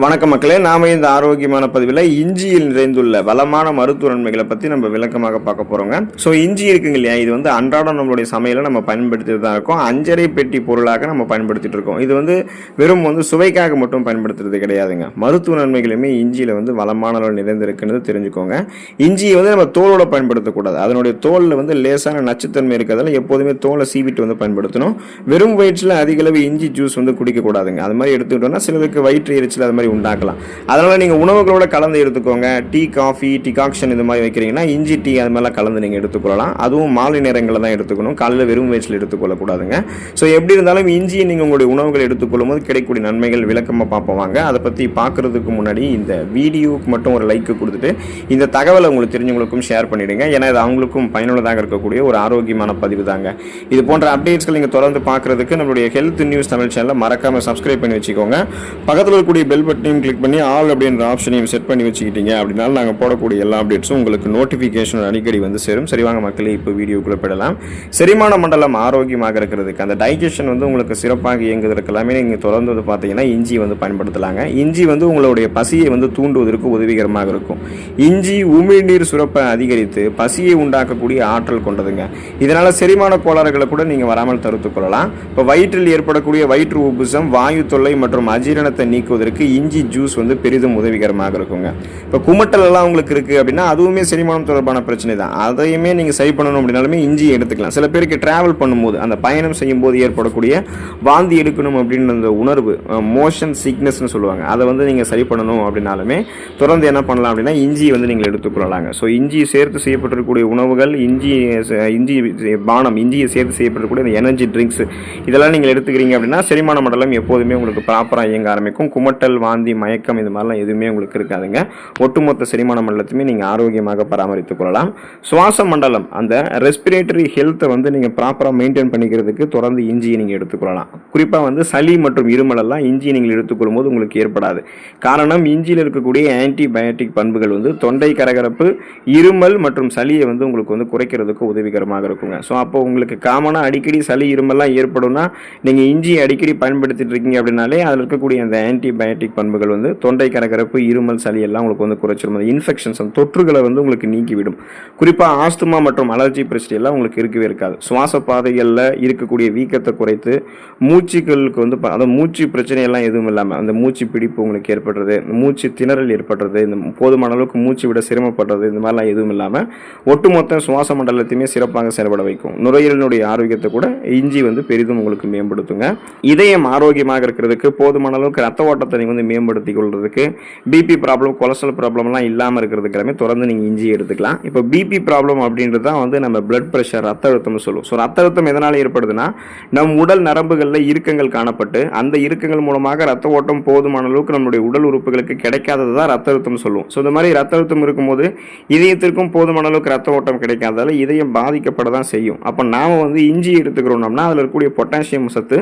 வணக்கம் மக்களே, நாம இந்த ஆரோக்கியமான பதிவில் இஞ்சியில் நிறைந்துள்ள வளமான மருத்துவ நன்மைகளை பற்றி நம்ம விளக்கமாக பார்க்க போகிறோங்க. ஸோ இஞ்சி இருக்குங்க இல்லையா, இது வந்து அன்றாடம் நம்மளுடைய சமையலை நம்ம பயன்படுத்திட்டு தான் இருக்கோம். அஞ்சரை பெட்டி பொருளாக நம்ம பயன்படுத்திட்டு இருக்கோம். இது வந்து வெறும் சுவைக்காக மட்டும் பயன்படுத்துறது கிடையாதுங்க. மருத்துவ நன்மைகளுமே இஞ்சியில் வளமான அளவு நிறைந்திருக்குன்னு தெரிஞ்சுக்கோங்க. இஞ்சியை நம்ம தோலோட பயன்படுத்தக்கூடாது. அதனுடைய தோலில் லேசான நச்சுத்தன்மை இருக்கிறதால எப்போதுமே தோலை சீவிட்டு பயன்படுத்தணும். வெறும் வயிற்றில் அதிக அளவு இஞ்சி ஜூஸ் குடிக்கக்கூடாதுங்க. அது மாதிரி எடுத்துக்கிட்டோம்னா சிலருக்கு வயிற்று எரிச்சல் அது மாதிரி உண்டாக்கலாம். அதனால நீங்க உணவுகளோட கலந்து எடுத்துக்கோங்க. டீ, காஃபி, டிகாக்ஷன் இது மாதிரி வைக்கிறீங்கன்னா இஞ்சி டீ அது மாதிரிலாம் கலந்து நீங்க எடுத்துக்கொள்ளலாம். அதுவும் மாலை நேரங்களில் தான் எடுத்துக்கணும். காலையில் வெறும் வயிற்றில் எடுத்துக்கொள்ளக்கூடாதுங்க. ஸோ எப்படி இருந்தாலும் இஞ்சியை நீங்கள் உங்களுடைய உணவுகள் எடுத்துக்கொள்ளும் போது கிடைக்கக்கூடிய நன்மைகள் விளக்கமாக பார்ப்போங்க. அதை பற்றி பார்க்கறதுக்கு முன்னாடி இந்த வீடியோவுக்கு மட்டும் ஒரு லைக் கொடுத்துட்டு இந்த தகவலை உங்களுக்கு தெரிஞ்சவங்களுக்கும் ஷேர் பண்ணிடுங்க. ஏன்னா இது அவங்களுக்கும் பயனுள்ளதாக இருக்கக்கூடிய ஒரு ஆரோக்கியமான பதிவு தாங்க. இது போன்ற அப்டேட்ஸ்கள் நீங்கள் தொடர்ந்து பார்க்கறதுக்கு நம்மளுடைய ஹெல்த் நியூஸ் தமிழ் சேனலை மறக்காம சப்ஸ்கிரைப் பண்ணி வச்சுக்கோங்க. பக்கத்தில் இருக்கக்கூடிய பெல் பட்டனையும் கிளிக் பண்ணி ஆல் அப்படின்ற ஆப்ஷனையும் செட் பண்ணி வச்சுக்கிட்டீங்க அப்படின்னா நாங்கள் போடக்கூடிய எல்லா அப்டேட்ஸும் உங்களுக்கு நோட்டிஃபிகேஷன் அடிக்கடி சேரும். சரிவாங்க மக்களே, இப்போ வீடியோக்குள்ளே போயிடலாம். செரிமான மண்டலம் ஆரோக்கியமாக இருக்கிறதுக்கு, அந்த டைஜஷன் உங்களுக்கு சிறப்பாக இயங்குவதற்கு எல்லாமே நீங்கள் தொடர்ந்து பார்த்தீங்கன்னா இஞ்சி பயன்படுத்தலாங்க. இஞ்சி உங்களுடைய பசியை தூண்டுவதற்கு உதவிகரமாக இருக்கும். இஞ்சி உமிழ்நீர் சுரப்பை அதிகரித்து பசியை உண்டாக்கக்கூடிய ஆற்றல் கொண்டதுங்க. இதனால செரிமான கோளாறுகளை கூட நீங்கள் வராமல் தடுத்துக் கொள்ளலாம். இப்போ வயிற்றில் ஏற்படக்கூடிய வயிற்று உப்புசம், வாயு தொல்லை மற்றும் அஜீரணத்தை நீக்குவதற்கு இஞ்சி ஜூஸ் பெரிதும் உதவிகரமாக இருக்குங்க. இப்போ குமட்டல் எல்லாம் உங்களுக்கு இருக்கு அப்படின்னா அதுவுமே செரிமானம் தொடர்பான பிரச்சனை தான். அதையுமே நீங்க சரி பண்ணணும் அப்படின்னாலுமே இஞ்சி எடுத்துக்கலாம். சில பேருக்கு டிராவல் பண்ணும்போது அந்த பயணம் செய்யும் போது ஏற்படக்கூடிய வாந்தி எடுக்கணும் அப்படின்னு அந்த உணர்வு, மோஷன் சிக்னஸ்னு சொல்லுவாங்க, அதை நீங்க சரி பண்ணணும் அப்படின்னாலுமே தொடர்ந்து என்ன பண்ணலாம் அப்படின்னா இஞ்சி நீங்கள் எடுத்துக்கொள்ளலாங்க. ஸோ இஞ்சி சேர்த்து செய்யப்பட்டிருக்கக்கூடிய உணவுகள், இஞ்சி பானம், இஞ்சியை சேர்த்து செய்யப்பட்டிருக்கூடிய இந்த எனர்ஜி ட்ரிங்க்ஸ் இதெல்லாம் நீங்கள் எடுத்துக்கிறீங்க அப்படின்னா செரிமான மண்டலம் எப்போதுமே உங்களுக்கு ப்ராப்பராக இயங்க ஆரம்பிக்கும். குமட்டல், வாந்தி, மயக்கம் இது மாதிரிலாம் எதுவுமே உங்களுக்கு இருக்காதுங்க. ஒட்டுமொத்த செரிமான மண்டலத்தையுமே நீங்கள் ஆரோக்கியமாக பராமரித்துக் கொள்ளலாம். சுவாச மண்டலம், அந்த ரெஸ்பிரேட்டரி ஹெல்த்தை நீங்கள் ப்ராப்பராக மெயின்டைன் பண்ணிக்கிறதுக்கு தொடர்ந்து இஞ்சியை நீங்கள் எடுத்துக்கொள்ளலாம். குறிப்பாக சளி மற்றும் இருமல் எல்லாம் இஞ்சி நீங்கள் எடுத்துக்கொள்ளும் போது உங்களுக்கு ஏற்படாது. காரணம், இஞ்சியில் இருக்கக்கூடிய ஆன்டிபயோட்டிக் பண்புகள் தொண்டை கரகரப்பு, இருமல் மற்றும் சளியை உங்களுக்கு குறைக்கிறதுக்கு உதவிகரமாக இருக்குங்க. ஸோ அப்போ உங்களுக்கு காமனாக அடிக்கடி சளி இருமல்லாம் ஏற்படும்னா நீங்கள் இஞ்சியை அடிக்கடி பயன்படுத்திட்டு இருக்கீங்க அப்படின்னாலே அதில் இருக்கக்கூடிய அந்த ஆன்டிபயோட்டிக் பண்புகள் தொண்டை கரகரப்பு, இருமல், சளி எல்லாம் உங்களுக்கு குறைச்சிடும். இன்ஃபெக்ஷன்ஸ், தொற்றுகளை உங்களுக்கு நீக்கிவிடும். குறிப்பாக ஆஸ்துமா மற்றும் அலர்ஜி பிரச்சனை எல்லாம் உங்களுக்கு இருக்கவே இருக்காது. சுவாச பாதைகளில் இருக்கக்கூடிய வீக்கத்தை குறைத்து மூச்சுக்களுக்கு அதாவது மூச்சு பிரச்சனை எல்லாம் எதுவும் இல்லாமல் அந்த மூச்சு பிடிப்பு உங்களுக்கு ஏற்படுறது, மூச்சு திணறல் ஏற்படுறது, இந்த போதுமான அளவுக்கு மூச்சு விட சிரமப்படுறது, இந்த மாதிரிலாம் எதுவும் இல்லாமல் ஒட்டுமொத்த சுவாச மண்டலத்தையுமே சிறப்பாக செயல்பட வைக்கும். நுரையீரலினுடைய ஆரோக்கியத்தை கூட இஞ்சி பெரிதும் உங்களுக்கு மேம்படுத்துங்க. இதயம் ஆரோக்கியமாக இருக்கிறதுக்கு, போதுமான அளவுக்கு ரத்த ஓட்டத்தை நீங்கள் மேம்படுத்திக் கொள்றதுக்கு, பிபி ப்ராப்ளம், கொலஸ்ட்ரால் ப்ராப்ளம்லாம் இல்லாமல் இருக்கிறதுக்கு எல்லாமே தொடர்ந்து நீங்கள் இஞ்சி எடுத்துக்கலாம். இப்போ பிபி ப்ராப்ளம் அப்படின்றது தான் நம்ம பிளட் ப்ரெஷர், ரத்த அழுத்தம்னு சொல்லுவோம். ஸோ ரத்த அழுத்தம் எதனால் ஏற்படுதுன்னா, நம் உடல் நரம்புகளில் இறுக்கங்கள் காணப்பட்டு அந்த இறுக்கங்கள் மூலமாக ரத்த ஓட்டம் போதுமான அளவுக்கு நம்மளுடைய உடல் உறுப்புகளுக்கு கிடைக்காதது தான் ரத்த அழுத்தம் சொல்லுவோம். ஸோ இந்த மாதிரி ரத்த அழுத்தம் இருக்கும்போது இதயத்திற்கும் போதுமான அளவுக்கு ரத்த ஓட்டம் கிடைக்காதால இதயம் பாதிக்கப்பட தான் செய்யும். அப்போ நாம் இஞ்சி எடுத்துக்கிறோம்னா அதில் இருக்கக்கூடிய பொட்டாசியம் சத்து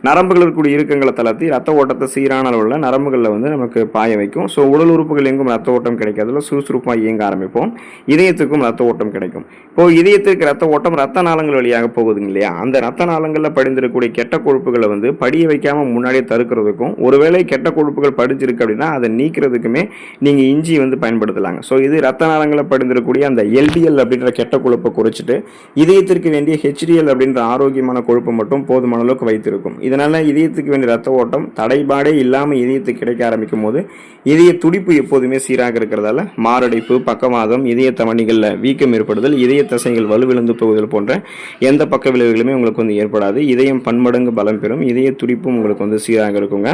நரம்புகள் இருக்கக்கூடிய இறுக்கங்களை தளர்த்தி ரத்த ஓட்டத்தை சீரான அளவில் நரம்புகளில் நமக்கு பாய வைக்கும். ஸோ உடல் உறுப்புகள் எங்கும் ரத்த ஓட்டம் கிடைக்காதுல சுறுசுறுப்பாக இயங்க ஆரம்பிப்போம். இதயத்துக்கும் ரத்த ஓட்டம் கிடைக்கும். இப்போ இதயத்திற்கு ரத்த ஓட்டம் ரத்த நாளங்கள் வழியாக போகுதுங்க இல்லையா, அந்த ரத்த நாளங்களில் படிந்திருக்கக்கூடிய கெட்ட கொழுப்புகளை படிய வைக்காம முன்னாடியே தடுக்கிறதுக்கும், ஒருவேளை கெட்ட கொழுப்புகள் படிஞ்சிருக்கு அப்படின்னா அதை நீக்கிறதுக்குமே நீங்க இஞ்சி பயன்படுத்தலாங்க. ஸோ இது ரத்த நாளங்களில் படிந்திருக்கக்கூடிய அந்த எல்டிஎல் அப்படின்ற கெட்ட கொழுப்பை குறைச்சிட்டு இதயத்திற்கு வேண்டிய ஹெச்டிஎல் அப்படின்ற ஆரோக்கியமான கொழுப்பை மட்டும் போதுமான அளவுக்கு வைத்திருக்கும். இதனால இதயத்துக்கு வேண்டிய ரத்த ஓட்டம் தடைபாடே இல்லாமல் இதயத்துக்கு கிடைக்க ஆரம்பிக்கும் போது இதய துடிப்பு எப்போதுமே சீராக இருக்கிறதால மாரடைப்பு, பக்கவாதம், இதய தமனிகளில் வீக்கம் ஏற்படுதல், இதய தசைகள் வலுவிழந்து போகுதல் போன்ற எந்த பக்க விளைவுகளுமே உங்களுக்கு ஏற்படாது. இதயம் பன்மடங்கு பலம் பெறும். இதய துடிப்பும் உங்களுக்கு சீராக இருக்குங்க.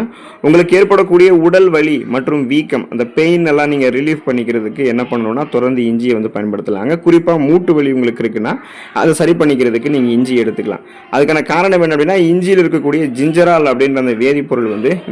உங்களுக்கு ஏற்படக்கூடிய உடல் வலி மற்றும் வீக்கம், அந்த பெயின் எல்லாம் நீங்க ரிலீஃப் பண்ணிக்கிறதுக்கு என்ன பண்ணணும்னா தொடர்ந்து இஞ்சியை பயன்படுத்தலாங்க. குறிப்பா மூட்டு வலி உங்களுக்கு இருக்குன்னா அதை சரி பண்ணிக்கிறதுக்கு நீங்க இஞ்சி எடுத்துக்கலாம். அதுக்கான காரணம் என்ன அப்படின்னா, இஞ்சியில் இருக்கக்கூடிய ஜிஞ்சரால் அப்படின்ற அந்த வேதிப்பொருள்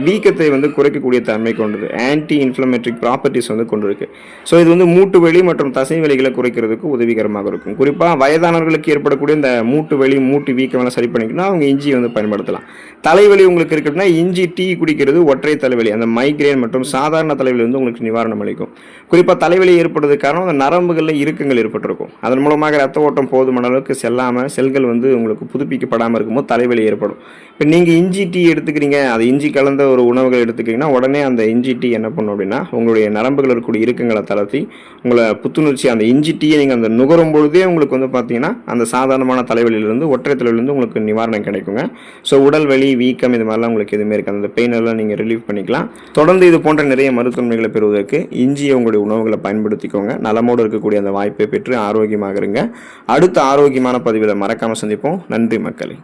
வீக்கத்தை குறைக்கக்கூடிய தன்மை கொண்டது. ஆன்டி இன்ஃப்ளமேட்டரி ப்ராப்பர்ட்டிஸ் கொண்டிருக்கு. ஸோ இது மூட்டு வலி மற்றும் தசை வலிகளை குறைக்கிறதுக்கு உதவிகரமாக இருக்கும். குறிப்பாக வயதானவர்களுக்கு ஏற்படக்கூடிய இந்த மூட்டு வலி, மூட்டு வீக்கம் எல்லாம் சரி பண்ணிக்கணும் அவங்க இஞ்சி பயன்படுத்தலாம். தலைவலி உங்களுக்கு இருக்குன்னா இஞ்சி டீ குடிக்கிறது ஒற்றை தலைவலி, அந்த மைக்ரேன் மற்றும் சாதாரண தலைவலி உங்களுக்கு நிவாரணம் அளிக்கும். குறிப்பாக தலைவலி ஏற்படுறதுக்கு காரணம் அந்த நரம்புகளில் இறுக்கங்கள் ஏற்பட்டிருக்கும். அதன் மூலமாக ரத்த ஓட்டம் போதுமான அளவுக்கு செல்லாமல் செல்கள் உங்களுக்கு புதுப்பிக்கப்படாமல் இருக்கும்போது தலைவலி ஏற்படும். இப்போ நீங்கள் இஞ்சி டீ எடுத்துக்கிறீங்க, அது இஞ்சி கலந்த ஒரு உணவுகள் எடுத்துக்கிறீங்கன்னா உடனே அந்த இஞ்சி டீ என்ன பண்ணும் அப்படின்னா உங்களுடைய நரம்புகள் இருக்கக்கூடிய இறுக்கங்களை தளர்த்தி உங்களை புத்துணர்ச்சி, அந்த இஞ்சி டீயை நீங்கள் அந்த நுகரும் பொழுதே உங்களுக்கு வந்து பார்த்தீங்கன்னா அந்த சாதாரணமான தலைவலியிலிருந்து, ஒற்றை தலைவலிருந்து உங்களுக்கு நிவாரணம் கிடைக்குங்க. ஸோ உடல் வலி, வீக்கம் இது மாதிரிலாம் உங்களுக்கு எதுவுமே இருக்காது. அந்த பெயின் எல்லாம் நீங்கள் ரிலீவ் பண்ணிக்கலாம். தொடர்ந்து இது போன்ற நிறைய மருத்துவமைகளை பெறுவதற்கு இஞ்சியை உங்களுடைய உணவுகளை பயன்படுத்திக்கோங்க. நலமோடு இருக்கக்கூடிய அந்த வாய்ப்பை பெற்று ஆரோக்கியமாக இருங்க. அடுத்த ஆரோக்கியமான பதிவில் மறக்காமல் சந்திப்போம். நன்றி மக்களே.